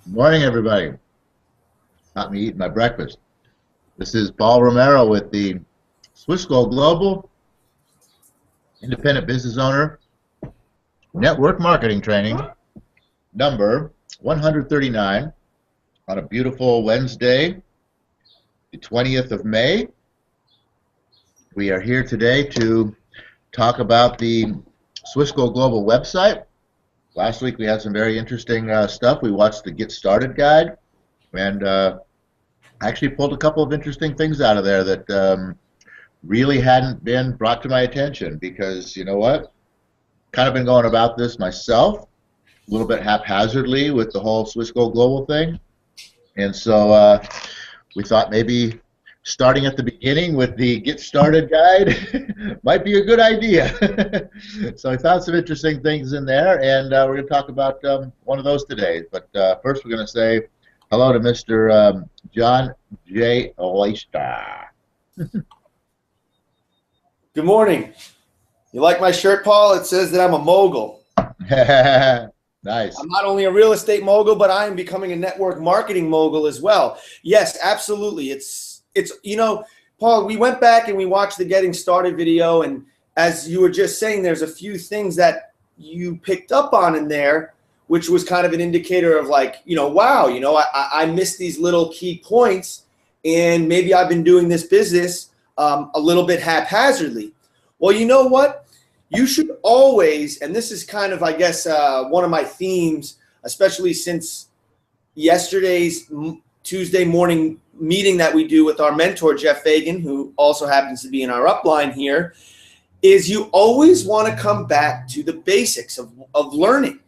Morning, everybody. Not me eating my breakfast. This is Paul Romero with the Swiss Gold Global Independent Business Owner Network Marketing Training, number 139, on a beautiful Wednesday, the 20th of May. We are here today to talk about the Swiss Gold Global website. Last week we had some very interesting stuff. We watched the Get Started guide, and I actually pulled a couple of interesting things out of there that really hadn't been brought to my attention, because you know what? Kind of been going about this myself, a little bit haphazardly with the whole Swiss Gold Global thing, and so we thought maybe starting at the beginning with the Get Started guide might be a good idea. So I found some interesting things in there, and we're going to talk about one of those today. But first we're going to say hello to Mr. John J. Luyster. Good morning. You like my shirt, Paul? It says that I'm a mogul. Nice. I'm not only a real estate mogul, but I am becoming a network marketing mogul as well. Yes, absolutely. It's Paul, we went back and we watched the Getting Started video, and as you were just saying, there's a few things that you picked up on in there, which was kind of an indicator of like, wow, I missed these little key points, and maybe I've been doing this business a little bit haphazardly. Well, you know what? You should always, and this is kind of, I guess, one of my themes, especially since yesterday's Tuesday morning meeting that we do with our mentor, Jeff Fagan, who also happens to be in our upline here, is you always want to come back to the basics of learning.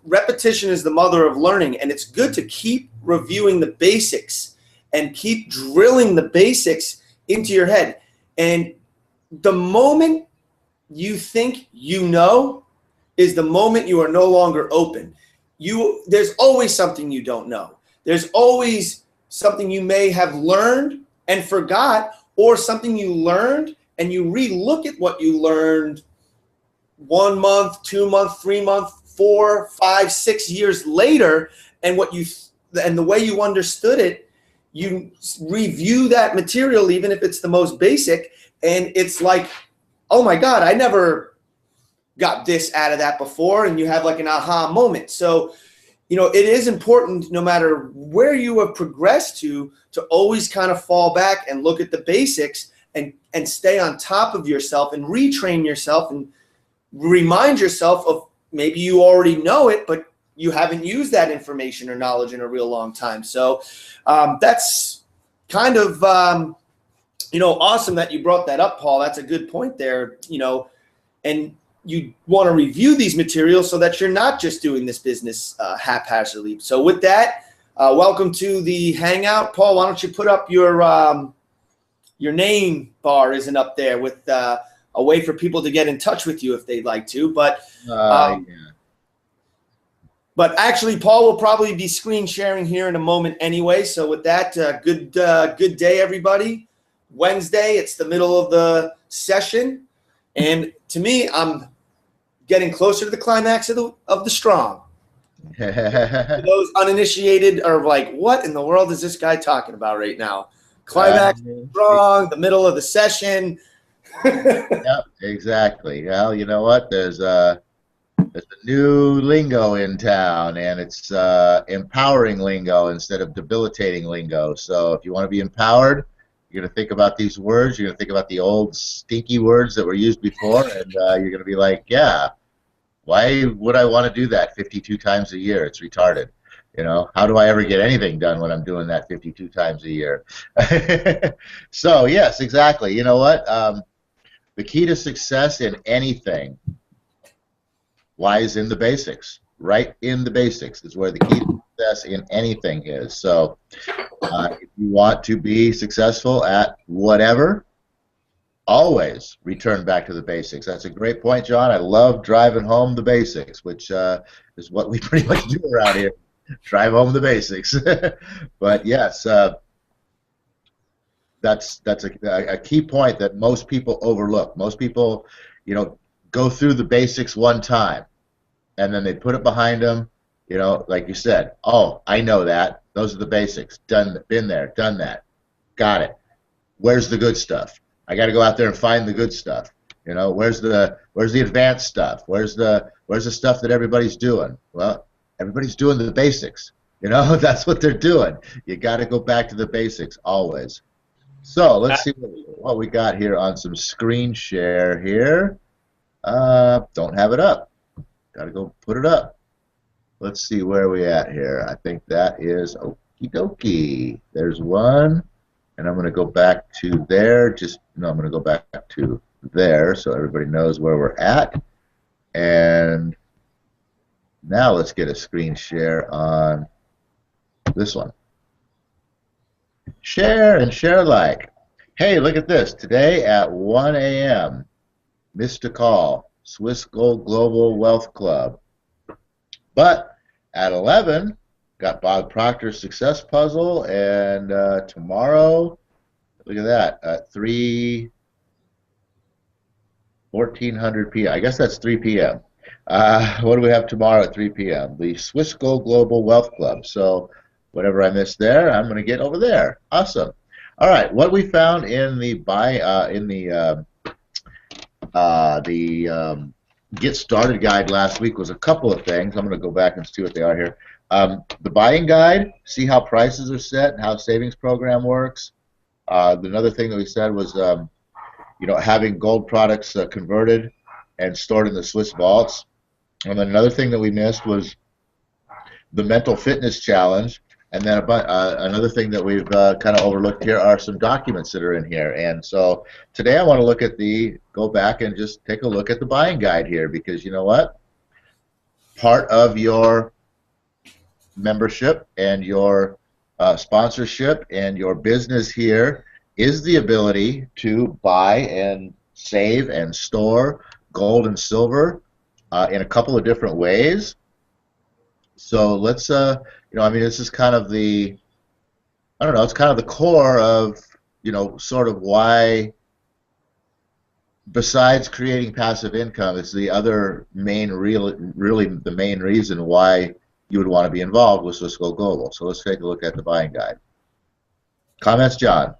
Repetition is the mother of learning, and it's good to keep reviewing the basics and keep drilling the basics into your head. And the moment you think you know is the moment you are no longer open. There's always something you don't know. There's always something you may have learned and forgot, or something you learned and you re-look at what you learned 1 month, 2 months, 3 months, 4, 5, 6 years later, and the way you understood it, you review that material, even if it's the most basic, and it's like, oh my God, I never got this out of that before, and you have like an aha moment. So it is important, no matter where you have progressed to always kind of fall back and look at the basics and stay on top of yourself and retrain yourself and remind yourself of, maybe you already know it, but you haven't used that information or knowledge in a real long time. So that's kind of, awesome that you brought that up, Paul. That's a good point there, and you want to review these materials so that you're not just doing this business haphazardly. So with that, welcome to the Hangout. Paul, why don't you put up your name bar isn't up there, with a way for people to get in touch with you if they'd like to. But Yeah. But actually, Paul will probably be screen sharing here in a moment anyway. So with that, good day, everybody. Wednesday, it's the middle of the session. And to me, I'm getting closer to the climax of the strong. Those uninitiated are like, what in the world is this guy talking about right now? Climax, strong, the middle of the session. Yep, exactly. Well, you know what? There's a new lingo in town, and it's empowering lingo instead of debilitating lingo. So if you want to be empowered, you're going to think about these words. You're going to think about the old stinky words that were used before, and you're going to be like, yeah, why would I want to do that 52 times a year? It's retarded. How do I ever get anything done when I'm doing that 52 times a year? So, yes, exactly. You know what? The key to success in anything lies in the basics. Right in the basics is where the key to success in anything is. So if you want to be successful at whatever, always return back to the basics. That's a great point, John. I love driving home the basics, which is what we pretty much do around here. Drive home the basics. But yes, that's a key point that most people overlook. Most people, go through the basics one time, and then they put it behind them, You know, like you said, oh, I know that. Those are the basics. Done, been there, done that. Got it. Where's the good stuff? I got to go out there and find the good stuff. You know, where's the advanced stuff? Where's the stuff that everybody's doing? Well, everybody's doing the basics. You know, that's what they're doing. You got to go back to the basics always. So let's see what we got here on some screen share here. Don't have it up. Got to go put it up. Let's see where we at here. I think that is okie dokie. There's one, and I'm going to go back to there. I'm going to go back to there so everybody knows where we're at. And now let's get a screen share on this one. Share and share like. Hey, look at this. Today at 1 a.m., missed a call. Swiss Gold Global Wealth Club. But at 11, got Bob Proctor's Success Puzzle, and tomorrow, look at that, at 1400 p.m. I guess that's 3 p.m. What do we have tomorrow at 3 p.m.? The Swiss Gold Global Wealth Club. So whatever I missed there, I'm going to get over there. Awesome. All right, what we found in the Get Started guide last week was a couple of things. I'm going to go back and see what they are here. The buying guide, see how prices are set and how savings program works. Another thing that we said was, having gold products converted and stored in the Swiss vaults. And then another thing that we missed was the mental fitness challenge. And then another thing that we've kind of overlooked here are some documents that are in here. And so today I want to go back and just take a look at the buying guide here, because you know what? Part of your membership and your sponsorship and your business here is the ability to buy and save and store gold and silver in a couple of different ways. So let's, this is kind of it's kind of the core of, sort of why, besides creating passive income, it's the other really the main reason why you would want to be involved with Swiss Gold Global. So let's take a look at the buying guide. Comments, John?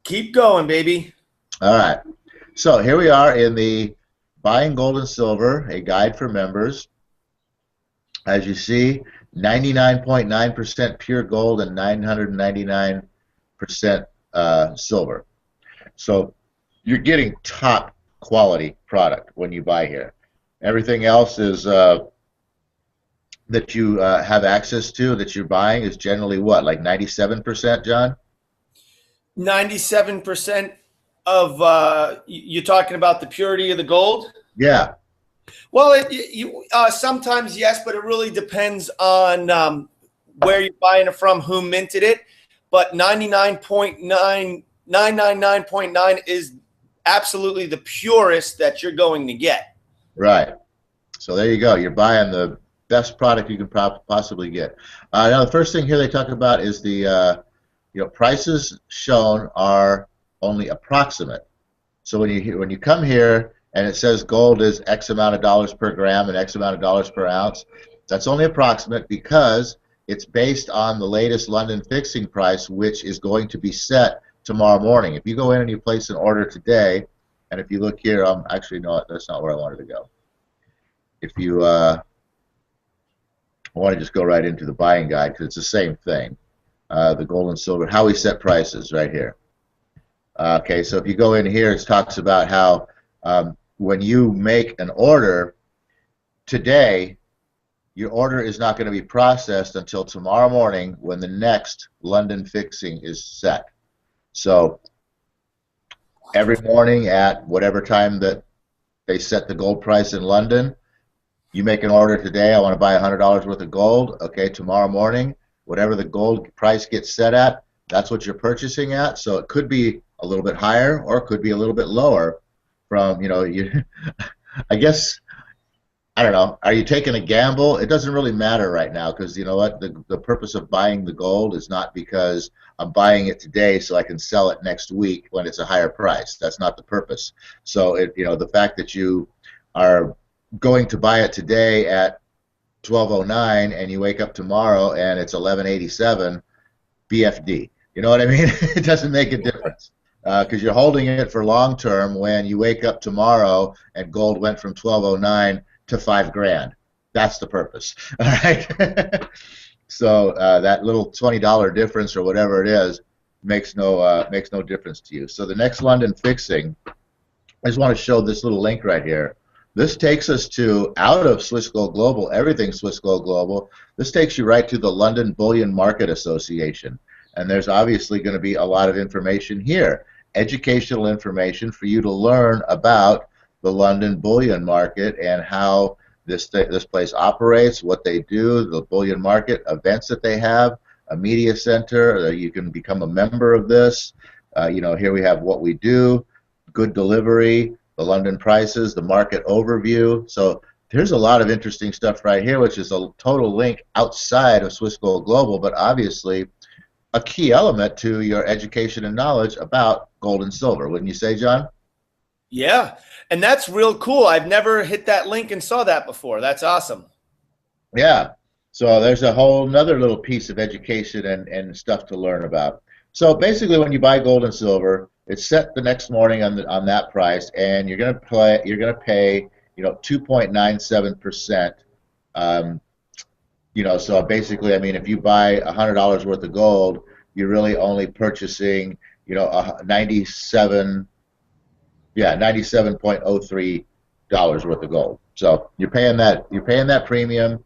Keep going, baby. All right. So here we are in the Buying Gold and Silver, a guide for members. As you see, 99.9% pure gold and 999% silver. So you're getting top quality product when you buy here. Everything else is that you have access to, that you're buying, is generally what, like 97%, John? 97% of, you're talking about the purity of the gold? Yeah. Well, sometimes yes, but it really depends on where you're buying it from, who minted it. But 999.9 is absolutely the purest that you're going to get. Right. So there you go. You're buying the best product you can possibly get. Now, the first thing here they talk about is the prices shown are only approximate. So when you come here and it says gold is X amount of dollars per gram and X amount of dollars per ounce, that's only approximate because it's based on the latest London fixing price, which is going to be set tomorrow morning. If you go in and you place an order today, and if you look here, actually, no, that's not where I wanted to go. If you I want to just go right into the buying guide because it's the same thing. The gold and silver, how we set prices right here. Okay, so if you go in here, it talks about how when you make an order today, your order is not going to be processed until tomorrow morning when the next London fixing is set. So every morning at whatever time that they set the gold price in London, you make an order today, I want to buy $100 worth of gold. Okay, tomorrow morning, whatever the gold price gets set at, that's what you're purchasing at. So it could be a little bit higher or it could be a little bit lower from, I guess, I don't know, are you taking a gamble? It doesn't really matter right now because you know what, the purpose of buying the gold is not because I'm buying it today so I can sell it next week when it's a higher price. That's not the purpose. So the fact that you are going to buy it today at 1209 and you wake up tomorrow and it's 1187, BFD. You know what I mean? It doesn't make a difference because you're holding it for long term when you wake up tomorrow and gold went from 1209 to $5,000. That's the purpose. All right. So that little $20 difference or whatever it is makes no difference to you. So the next London fixing, I just want to show this little link right here. This takes us to out of Swiss Gold Global, everything Swiss Gold Global. This takes you right to the London Bullion Market Association. And there's obviously going to be a lot of information here, educational information for you to learn about the London bullion market and how this place operates, what they do, the bullion market, events that they have, a media center. You can become a member of this. You know, here we have what we do, good delivery, the London prices, the market overview. So there's a lot of interesting stuff right here, which is a total link outside of Swiss Gold Global, but obviously a key element to your education and knowledge about gold and silver. Wouldn't you say, John? Yeah, and that's real cool. I've never hit that link and saw that before. That's awesome. Yeah. So there's a whole another little piece of education and stuff to learn about. So basically, when you buy gold and silver, it's set the next morning on that price, and you're gonna pay 2.97%. So basically, I mean, if you buy $100 worth of gold, you're really only purchasing $97.03 worth of gold. So you're paying that premium.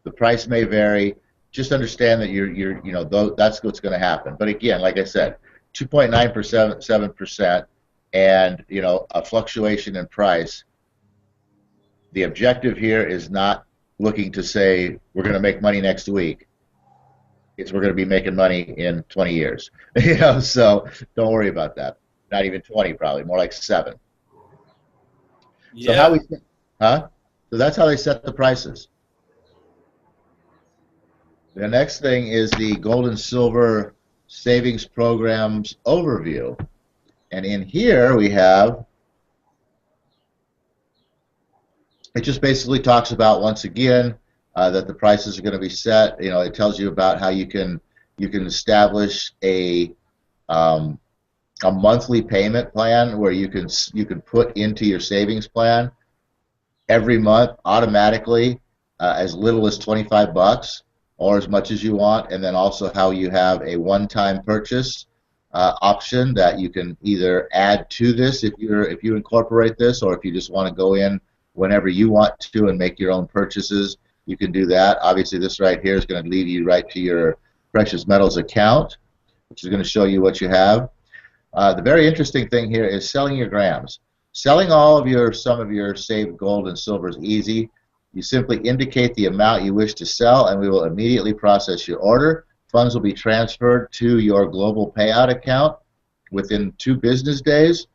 The price may vary. Just understand that that's what's going to happen. But again, like I said, 2.97%, and a fluctuation in price. The objective here is not looking to say we're going to make money next week. It's we're going to be making money in 20 years. So don't worry about that. Not even 20, probably more like 7. Yeah. So that's how they set the prices. The next thing is the gold and silver savings programs overview, and in here we have, it just basically talks about, once again, that the prices are going to be set. It tells you about how you can establish a monthly payment plan where you can put into your savings plan every month automatically as little as $25 or as much as you want, and then also how you have a one-time purchase option that you can either add to this if you incorporate this, or if you just want to go in whenever you want to and make your own purchases, you can do that. Obviously, this right here is going to lead you right to your precious metals account, which is going to show you what you have. The very interesting thing here is selling your grams. Selling some of your saved gold and silver is easy. You simply indicate the amount you wish to sell, and we will immediately process your order. Funds will be transferred to your global payout account within 2 business days.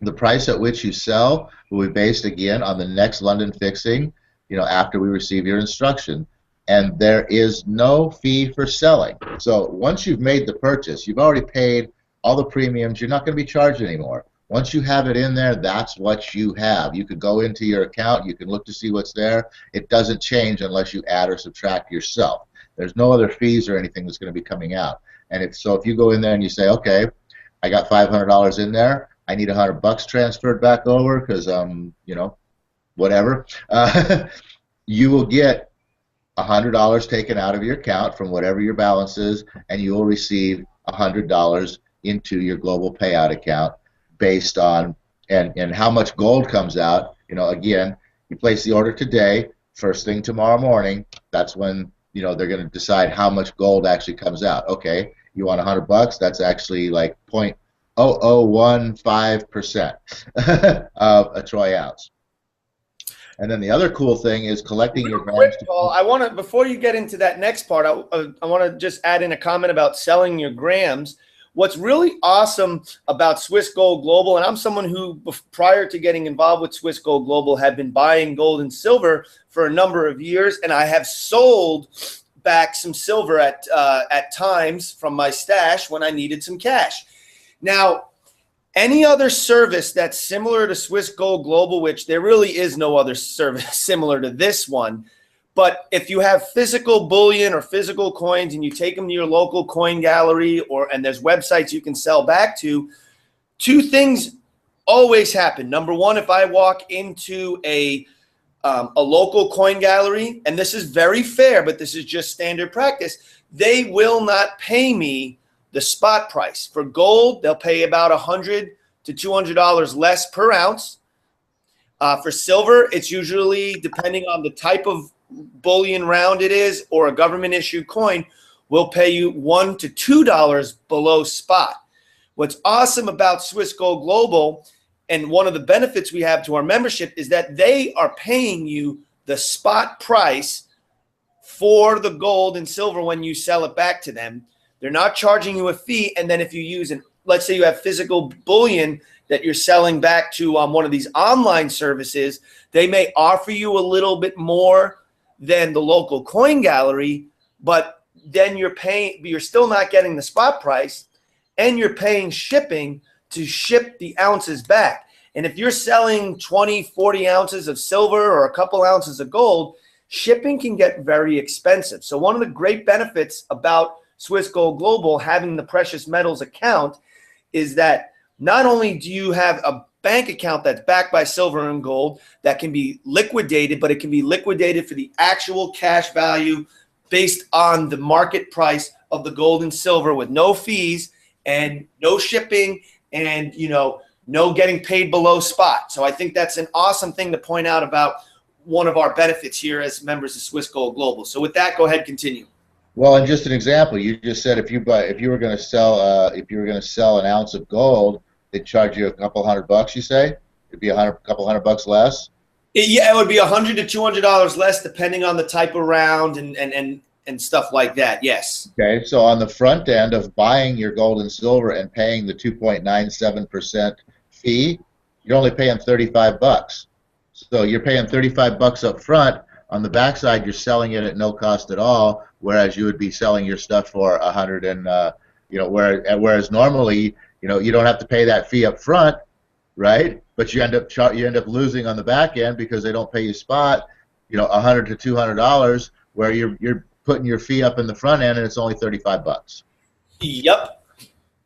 The price at which you sell will be based again on the next London fixing, after we receive your instruction. And there is no fee for selling. So once you've made the purchase, you've already paid all the premiums, you're not going to be charged anymore. Once you have it in there, that's what you have. You could go into your account, you can look to see what's there. It doesn't change unless you add or subtract yourself. There's no other fees or anything that's going to be coming out. And if you go in there and you say, okay, I got $500 in there, I need $100 transferred back over because whatever, you will get $100 taken out of your account from whatever your balance is, and you will receive $100 into your global payout account based on and how much gold comes out. Again, you place the order today, first thing tomorrow morning, that's when they're going to decide how much gold actually comes out. Okay, you want $100? That's actually like 0.0015% of a troy ounce. And then the other cool thing is collecting your grams. Paul, I want to, before you get into that next part, I want to just add in a comment about selling your grams. What's really awesome about Swiss Gold Global, and I'm someone who, prior to getting involved with Swiss Gold Global, had been buying gold and silver for a number of years, and I have sold back some silver at times from my stash when I needed some cash. Now, any other service that's similar to Swiss Gold Global, which there really is no other service similar to this one, But if you have physical bullion or physical coins and you take them to your local coin gallery and there's websites you can sell back to, two things always happen. Number one, if I walk into a local coin gallery, and this is very fair, but this is just standard practice, they will not pay me the spot price. For gold, they'll pay about $100 to $200 less per ounce. For silver, it's usually, depending on the type of bullion round it is or a government issued coin, will pay you $1 to $2 below spot. What's awesome about Swiss Gold Global, and one of the benefits we have to our membership, is that they are paying you the spot price for the gold and silver when you sell it back to them. They're not charging you a fee. And then if you use let's say you have physical bullion that you're selling back to one of these online services, they may offer you a little bit more than the local coin gallery, but then you're still not getting the spot price, and you're paying shipping to ship the ounces back. And if you're selling 20, 40 ounces of silver or a couple ounces of gold, shipping can get very expensive. So one of the great benefits about Swiss Gold Global having the precious metals account is that not only do you have a bank account that's backed by silver and gold that can be liquidated, but it can be liquidated for the actual cash value based on the market price of the gold and silver with no fees and no shipping and, no getting paid below spot. So I think that's an awesome thing to point out about one of our benefits here as members of Swiss Gold Global. So with that, go ahead, continue. Well, and just an example, you just said if you were going to sell an ounce of gold, they'd charge you a couple $100. You say it'd be a couple $100 less. Yeah, it would be $100 to $200 less depending on the type of round and stuff like that. Yes. Okay, so on the front end of buying your gold and silver and paying the 2.97% fee, you're only paying $35. So you're paying $35 up front. On the backside, you're selling it at no cost at all, whereas you would be selling your stuff for $100 and whereas normally you don't have to pay that fee up front, right? But you end up losing on the back end because they don't pay you spot, $100 to $200, where you're putting your fee up in the front end and it's only $35. Yep.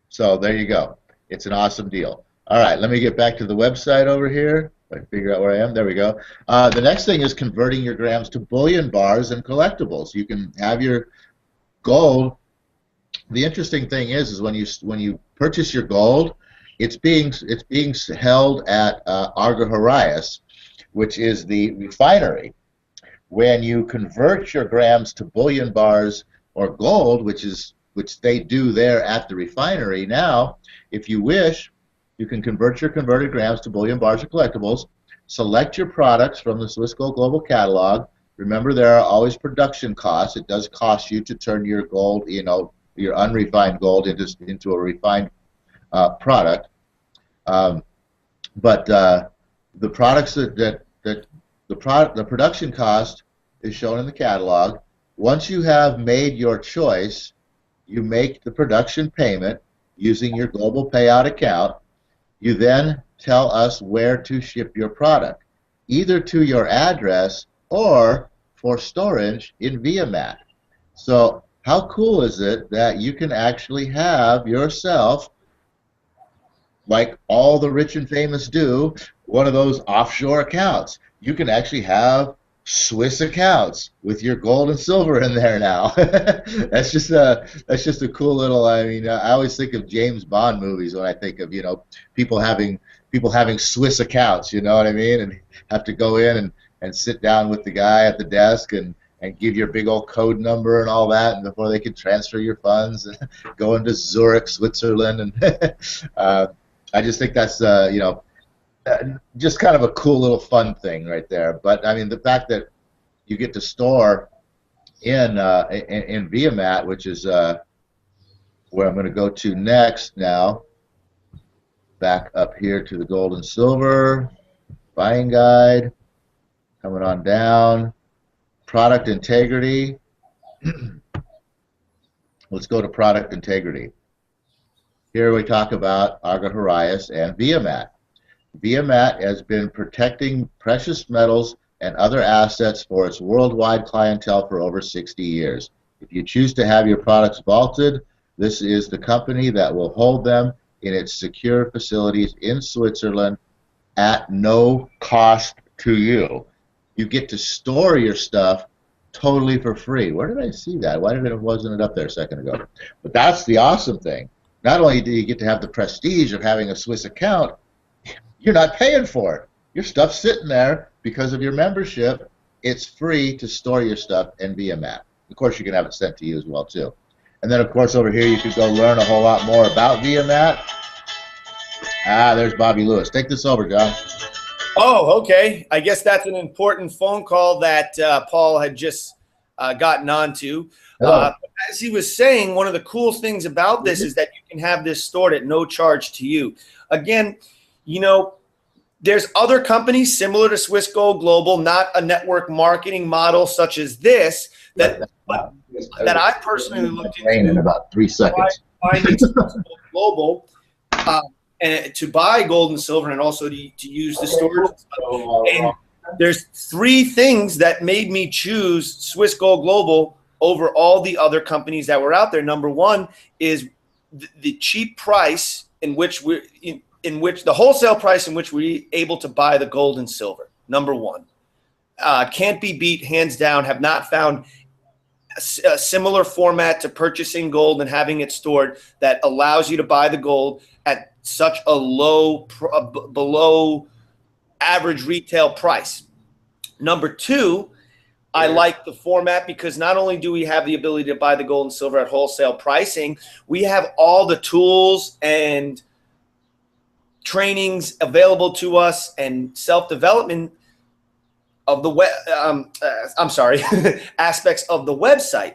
So there you go. It's an awesome deal. All right, let me get back to the website over here. I figure out where I am. There we go. The next thing is converting your grams to bullion bars and collectibles. You can have your gold. The interesting thing is when you purchase your gold, it's being held at Argos, which is the refinery. When you convert your grams to bullion bars or gold, which they do there at the refinery, now, if you wish, you can convert your converted grams to bullion bars or collectibles. Select your products from the Swiss Gold Global catalog. Remember, there are always production costs. It does cost you to turn your gold, your unrefined gold into a refined product. But the products the production cost is shown in the catalog. Once you have made your choice, you make the production payment using your global payout account. You then tell us where to ship your product, either to your address or for storage in ViaMat. So how cool is it that you can actually have yourself, like all the rich and famous do, one of those offshore accounts? You can actually have Swiss accounts with your gold and silver in there now. That's just a cool little. I always think of James Bond movies when I think of people having Swiss accounts. You know what I mean? And have to go in and sit down with the guy at the desk and give your big old code number and all that, and before they can transfer your funds and go into Zurich, Switzerland, and I just think that's just kind of a cool little fun thing right there. But I mean, the fact that you get to store in ViaMat, which is where I'm going to go to next now, back up here to the gold and silver buying guide, coming on down, product integrity. Let's go to product integrity. Here we talk about Argos and ViaMat. ViaMat has been protecting precious metals and other assets for its worldwide clientele for over 60 years. If you choose to have your products vaulted, this is the company that will hold them in its secure facilities in Switzerland at no cost to you. You get to store your stuff totally for free. Where did I see that? Wasn't it up there a second ago? But that's the awesome thing. Not only do you get to have the prestige of having a Swiss account, you're not paying for it. Your stuff's sitting there because of your membership. It's free to store your stuff in VMAT. Of course, you can have it sent to you as well, too. And then, of course, over here, you could go learn a whole lot more about VMAT. There's Bobby Lewis. Take this over, John. Oh, okay. I guess that's an important phone call that Paul had just gotten onto. As he was saying, one of the cool things about this is that you can have this stored at no charge to you. Again, you know, there's other companies similar to Swiss Gold Global, not a network marketing model such as this, that I personally looked into in about 3 seconds. Finding Swiss Gold Global and to buy gold and silver, and also to use the storage. And there's 3 things that made me choose Swiss Gold Global over all the other companies that were out there. Number one is the cheap price in which the wholesale price in which we're able to buy the gold and silver. Number one, can't be beat, hands down. Have not found a similar format to purchasing gold and having it stored that allows you to buy the gold at such a low, below average retail price. Number two, I like the format because not only do we have the ability to buy the gold and silver at wholesale pricing, we have all the tools and trainings available to us and self-development of the web. Aspects of the website.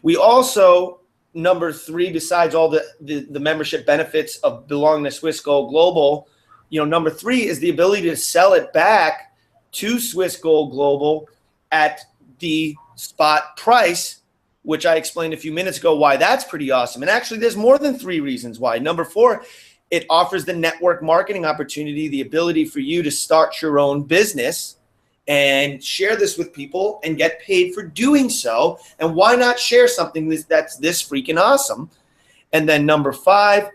We also, number three, besides all the membership benefits of belonging to Swiss Gold Global, number three is the ability to sell it back to Swiss Gold Global at the spot price, which I explained a few minutes ago why that's pretty awesome. And actually, there's more than 3 reasons why. Number 4, it offers the network marketing opportunity, the ability for you to start your own business and share this with people and get paid for doing so. And why not share something that's this freaking awesome? And then number 5,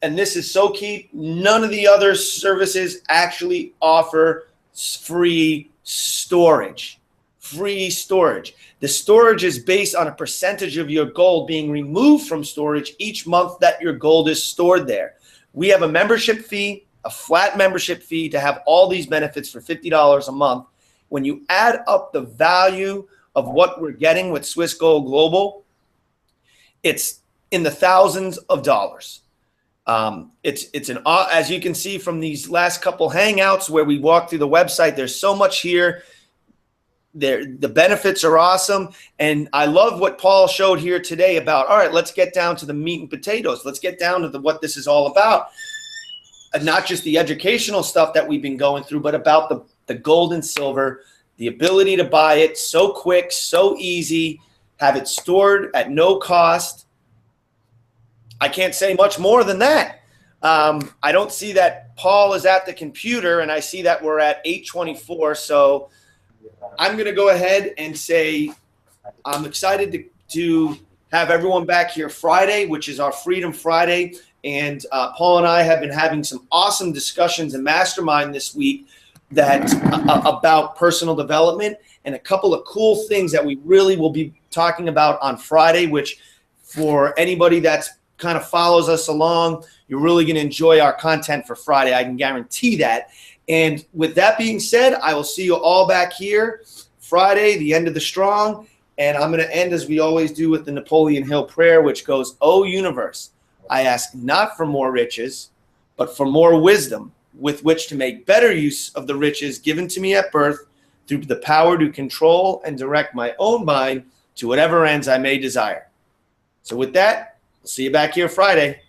and this is so key, none of the other services actually offer free storage. Free storage. The storage is based on a percentage of your gold being removed from storage each month that your gold is stored there. We have a membership fee, a flat membership fee to have all these benefits for $50 a month. When you add up the value of what we're getting with Swiss Gold Global, it's in the thousands of dollars. As you can see from these last couple hangouts where we walk through the website, there's so much here. The benefits are awesome. And I love what Paul showed here today about, all right, let's get down to the meat and potatoes. Let's get down to what this is all about. And not just the educational stuff that we've been going through, but about the gold and silver, the ability to buy it so quick, so easy, have it stored at no cost. I can't say much more than that. I don't see that Paul is at the computer, and I see that we're at 8:24. So I'm going to go ahead and say I'm excited to have everyone back here Friday, which is our Freedom Friday. And Paul and I have been having some awesome discussions and mastermind this week about personal development and a couple of cool things that we really will be talking about on Friday, which for anybody that's kind of follows us along, you're really going to enjoy our content for Friday. I can guarantee that. And with that being said, I will see you all back here Friday, the end of the strong. And I'm going to end as we always do with the Napoleon Hill prayer, which goes, "O universe, I ask not for more riches, but for more wisdom with which to make better use of the riches given to me at birth through the power to control and direct my own mind to whatever ends I may desire." So with that, we'll see you back here Friday.